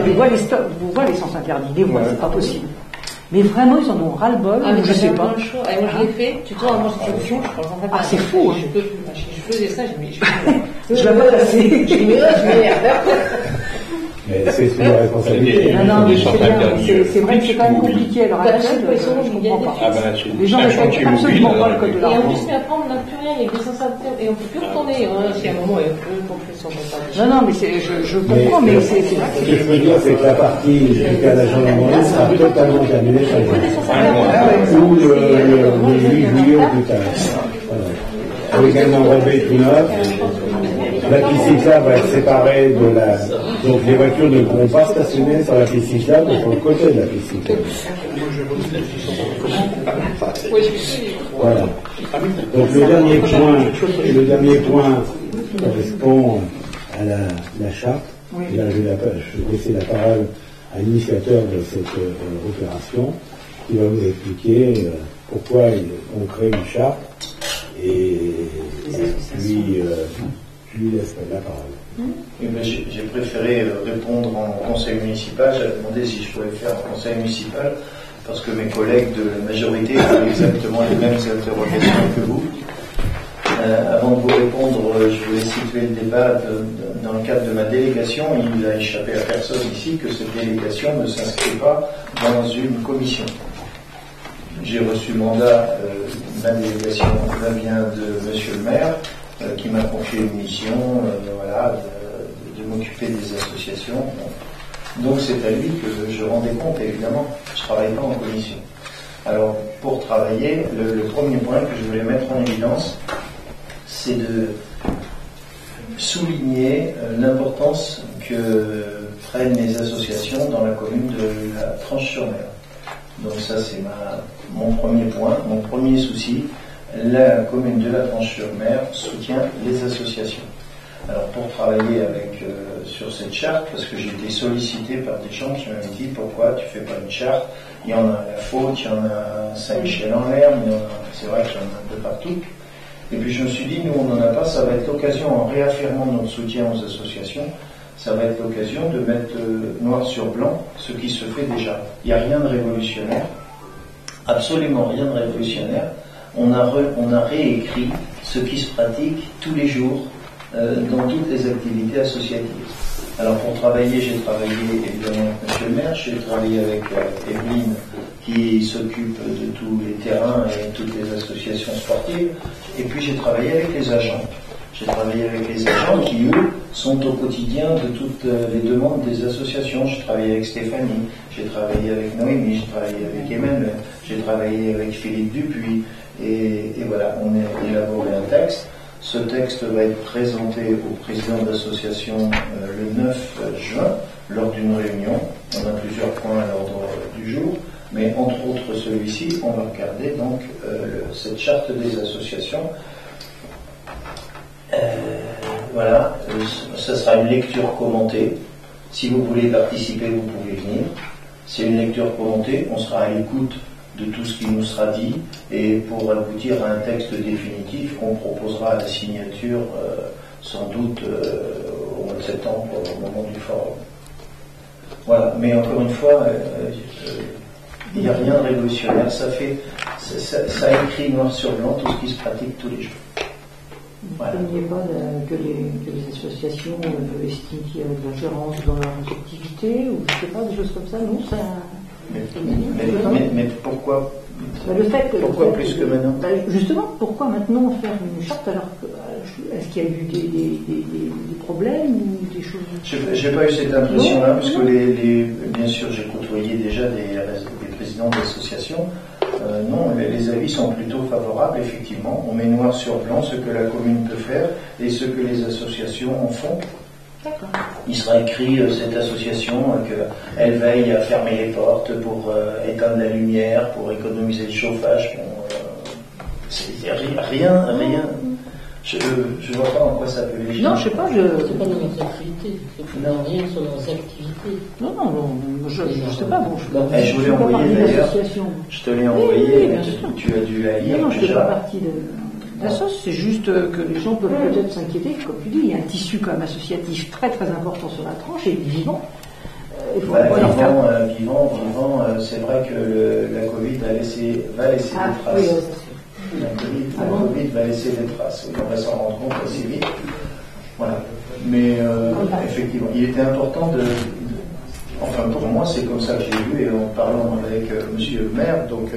les sens interdits, les voient, c'est pas possible. Mais vraiment, ils en ont ras-le-bol, je sais pas. Moi, je l'ai fait, tu vois, moi, c'est une c'est fou, hein. Je faisais ça, je vais pas passer. Je m'énerve. Mais c'est une responsabilité. Non, mais c'est vrai que c'est quand même compliqué à l'heure actuelle, je comprends pas. Les gens ne respectent absolument pas le code de la route. Et en plus, mais après, on n'a plus rien, il y a des sens interdits, et on ne peut plus retourner. Si à un moment, il y a plus de compression. Non, mais je comprends, mais c'est vrai. Ce que je veux dire, c'est que la partie jusqu'à la gendarmerie sera totalement terminée chaque jour. Ou le 8 juillet au plus tard. Avec un enrobé tout neuf. La piste cyclable va être séparée de la... Donc les voitures ne pourront pas stationner sur la piste cyclable, mais sur le côté de la piste cyclable. Voilà. Donc le dernier point correspond à la charte. Et là, je vais laisser la parole à l'initiateur de cette opération, qui va vous expliquer pourquoi on crée une charte. Et puis... je lui laisse la parole. J'ai préféré répondre en conseil municipal. J'avais demandé si je pouvais faire en conseil municipal parce que mes collègues de la majorité ont exactement les mêmes interrogations que vous. Avant de vous répondre, je voulais situer le débat dans le cadre de ma délégation. Il n'a échappé à personne ici que cette délégation ne s'inscrit pas dans une commission. J'ai reçu mandat, ma délégation vient de Monsieur le maire, qui m'a confié une mission, de m'occuper des associations. Donc c'est à lui que je rendais compte, évidemment. Je ne travaille pas en commission. Alors, pour travailler, le premier point que je voulais mettre en évidence, c'est de souligner l'importance que prennent les associations dans la commune de la Tranche-sur-Mer. Donc ça, c'est mon premier point, mon premier souci. La commune de la Tranche-sur-Mer soutient les associations. Alors pour travailler sur cette charte, parce que j'ai été sollicité par des gens qui m'avaient dit pourquoi tu fais pas une charte, il y en a à La Faute, il y en a à Saint-Michel-en-Mer, c'est vrai qu'il y en a un peu partout. Et puis je me suis dit, nous on n'en a pas, ça va être l'occasion, en réaffirmant notre soutien aux associations, ça va être l'occasion de mettre noir sur blanc ce qui se fait déjà. Il n'y a rien de révolutionnaire, absolument rien de révolutionnaire. On a réécrit ce qui se pratique tous les jours dans toutes les activités associatives. Alors pour travailler, j'ai travaillé évidemment avec Monsieur le maire, j'ai travaillé avec Evelyne qui s'occupe de tous les terrains et toutes les associations sportives, et puis j'ai travaillé avec les agents. J'ai travaillé avec les agents qui, eux, sont au quotidien de toutes les demandes des associations. J'ai travaillé avec Stéphanie, j'ai travaillé avec Noémie, j'ai travaillé avec Emmanuel, j'ai travaillé avec Philippe Dupuis, et voilà, on a élaboré un texte. Ce texte va être présenté au président de l'association le 9 juin, lors d'une réunion. On a plusieurs points à l'ordre du jour, mais entre autres celui-ci, on va regarder donc cette charte des associations. Voilà, ce sera une lecture commentée. Si vous voulez participer, vous pouvez venir. C'est une lecture commentée, on sera à l'écoute de tout ce qui nous sera dit, et pour aboutir à un texte définitif qu'on proposera à la signature sans doute au mois de septembre, au moment du forum. Voilà, mais encore une fois, il n'y a rien de révolutionnaire, ça écrit noir sur blanc tout ce qui se pratique tous les jours. Voilà. Il n'y a pas que les associations estiment qu'il y a de l'ingérence dans leur activité, ou je ne sais pas, des choses comme ça, non, ça... Mais pourquoi pourquoi plus que maintenant? Justement, pourquoi maintenant faire une charte alors que est-ce qu'il y a eu des problèmes ou des choses? J'ai pas eu cette impression-là, parce que bien sûr j'ai côtoyé déjà des présidents d'associations. Non, les avis sont plutôt favorables, effectivement. On met noir sur blanc ce que la commune peut faire et ce que les associations en font. D'accord. Il sera écrit cette association qu'elle veille à fermer les portes pour éteindre la lumière, pour économiser le chauffage. Rien. Je ne vois pas en quoi ça peut les Non, je sais pas. C'est pas dans leurs activités. Non, rien sur leurs activités. Non, je sais pas. Bon, je vous l'ai envoyé d'ailleurs. Je te l'ai envoyé. Tu as dû la lire. Non, je ne fais pas partie de la sauce. C'est juste que les gens peuvent peut-être s'inquiéter. Comme tu dis, il y a un tissu quand même associatif très très important sur la tranche et vivant. Vivant, c'est vrai que la Covid va laisser des traces. Oui, la Covid va laisser des traces. On va s'en rendre compte assez vite. Voilà. Mais effectivement, il était important enfin pour moi, c'est comme ça que j'ai vu, et en parlant avec monsieur le maire, donc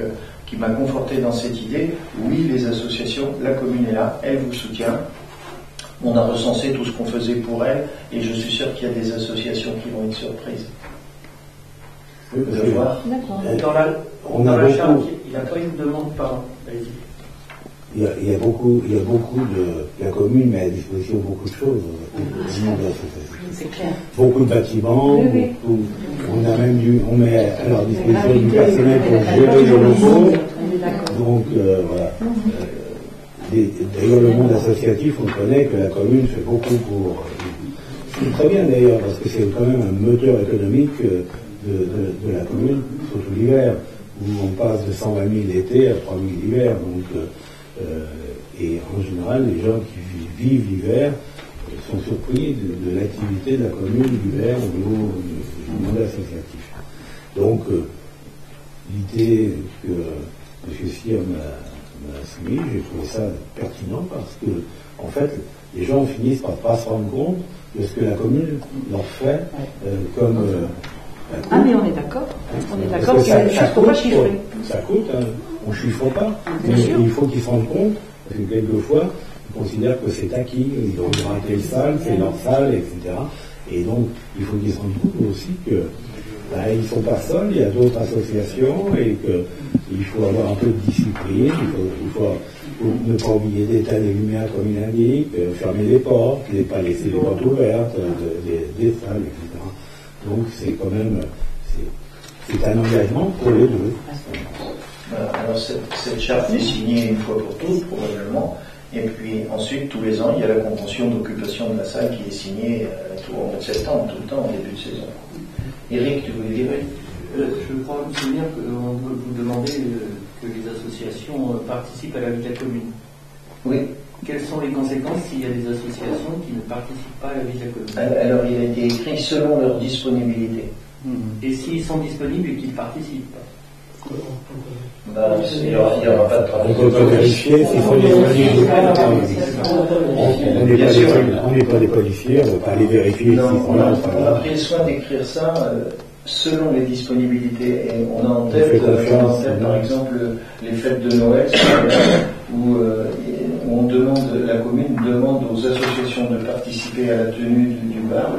qui m'a conforté dans cette idée. Oui, les associations, la commune est là, elle vous soutient. On a recensé tout ce qu'on faisait pour elle, et je suis sûr qu'il y a des associations qui vont être surprises. De voir. Dans la charte, il n'y a pas une demande par. Il y a beaucoup de. La commune met à disposition beaucoup de choses au nom de l'association. C'est clair. Beaucoup de bâtiments, on met à leur disposition du personnel pour gérer les locaux. Donc voilà. D'ailleurs, le monde associatif, on connaît que la commune fait beaucoup pour. C'est très bien d'ailleurs, parce que c'est quand même un moteur économique de la commune, surtout l'hiver, où on passe de 120 000 l'été à 3 000 l'hiver. Donc, et en général, les gens qui vivent l'hiver sont surpris de l'activité de la commune l'hiver au niveau du monde associatif. Donc, l'idée que M. Cyr m'a soumise, j'ai trouvé ça pertinent parce que, en fait, les gens finissent par ne pas se rendre compte de ce que la commune leur fait comme. Mais on est d'accord. On est d'accord, c'est une chose qu'on va chiffrer. Ça coûte, on ne chiffre pas. Mais il faut qu'ils se rendent compte, parce que quelquefois, ils considèrent que c'est acquis, ils ont droit à telle salle, c'est leur salle, etc. Et donc, il faut qu'ils se rendent compte aussi que ils ne sont pas seuls, il y a d'autres associations et qu'il faut avoir un peu de discipline, il faut ne pas oublier d'éteindre les lumières comme il indique, fermer les portes, ne pas laisser les portes ouvertes, des salles, etc. Donc c'est quand même c'est un engagement pour les deux. Alors cette charte est signée une fois pour toutes, probablement, et puis ensuite tous les ans il y a la convention d'occupation de la salle qui est signée au mois de septembre, tout le temps, au début de saison. Eric, tu voulais dire? Je crois me souvenir qu'on veut vous demander que les associations participent à la vie de la commune. Oui. Quelles sont les conséquences s'il y a des associations qui ne participent pas à la vie de la commune? Alors il a été écrit selon leur disponibilité. Et s'ils sont disponibles et qu'ils ne participent pas? Il n'y aura pas de travail. On ne peut pas vérifier s'ils sont disponibles. On n'est pas des policiers, on ne peut pas aller vérifier s'ils sont là. On a pris le soin d'écrire ça selon les disponibilités. Et on a en tête, par exemple, les fêtes de Noël, où on demande, la commune demande aux associations de participer à la tenue du bar,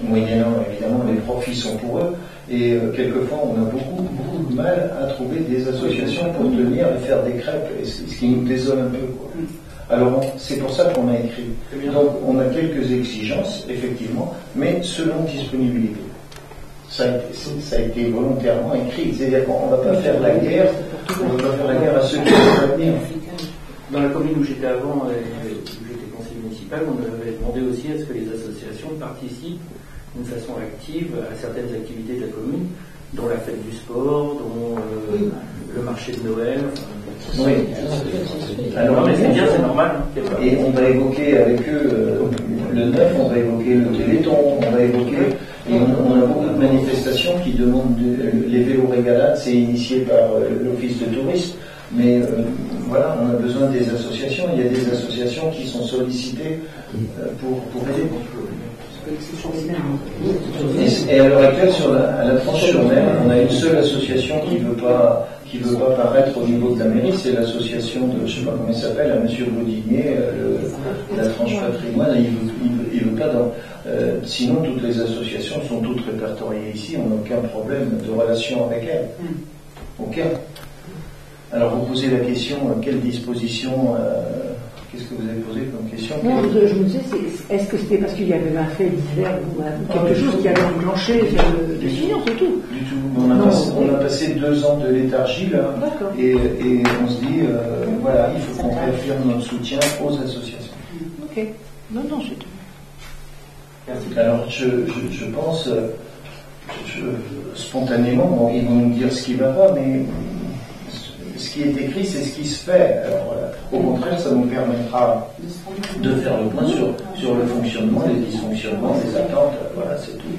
moyennant évidemment les profits sont pour eux. Et quelquefois, on a beaucoup de mal à trouver des associations pour tenir et faire des crêpes, et ce qui nous désole un peu, quoi. Alors, c'est pour ça qu'on a écrit. Donc, on a quelques exigences, effectivement, mais selon disponibilité. Ça a été volontairement écrit. C'est-à-dire qu'on ne va pas faire la guerre, à ceux qui vont venir. Dans la commune où j'étais avant, où j'étais conseiller municipal, on avait demandé aussi à ce que les associations participent d'une façon active à certaines activités de la commune, dont la fête du sport, dont le marché de Noël. Oui. Alors, mais c'est bien, c'est normal. Et on va évoquer avec eux le 9, on va évoquer le Téléthon, on va évoquer. Et on a beaucoup de manifestations qui demandent les vélos régalades, c'est initié par l'Office de tourisme. Mais voilà, on a besoin des associations. Il y a des associations qui sont sollicitées pour aider. Et à l'heure actuelle, à la Tranche-sur-Mer, on a une seule association qui veut pas paraître au niveau de la mairie, c'est l'association de, je ne sais pas comment il s'appelle, à Monsieur Gaudinier, la Tranche Patrimoine, il veut pas dans. Sinon, toutes les associations sont toutes répertoriées ici, on n'a aucun problème de relation avec elles. Aucun. Alors, vous posez la question, quelle disposition qu'est-ce que vous avez posé comme question? Non, je me disais, est-ce que c'était parce qu'il y avait un fait divers ou quelque chose qui avait enclenché le signal, c'est tout? Du tout. On a passé 2 ans de léthargie là, et on se dit, voilà, il faut qu'on réaffirme notre soutien aux associations. Ok. Non, c'est tout. Alors, je pense, spontanément, bon, ils vont nous dire ce qui ne va pas, mais ce qui est écrit, c'est ce qui se fait. Alors, au contraire, ça nous permettra de faire le point sur le fonctionnement, les dysfonctionnements, les attentes, voilà, c'est tout.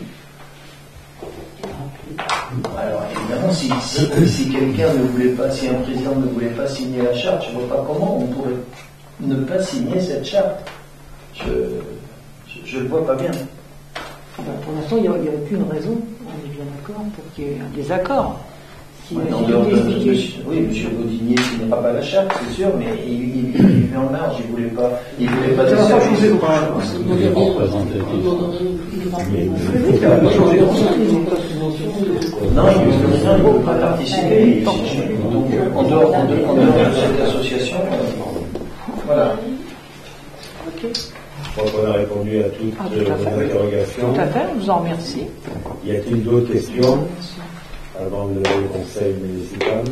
Alors, évidemment, si quelqu'un ne voulait pas, si un président ne voulait pas signer la charte, je ne vois pas comment on pourrait ne pas signer cette charte. Je ne le vois pas bien. Pour l'instant, il n'y aurait plus une raison, on est bien d'accord, pour qu'il y ait un désaccord. Oui, M. Gaudinier ne signera pas la charte, c'est sûr, mais il est en marge, il ne voulait pas de service. Non, il ne veut pas participer. En dehors de cette association, voilà. Je crois qu'on a répondu à toutes vos interrogations. Tout à fait, on vous en remercie. Y a-t-il d'autres questions avant de lever le conseil municipal?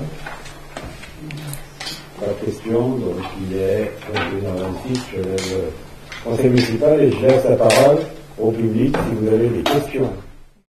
Pas de questions, donc il est 21h26, je lève le conseil municipal et je laisse la parole au public si vous avez des questions.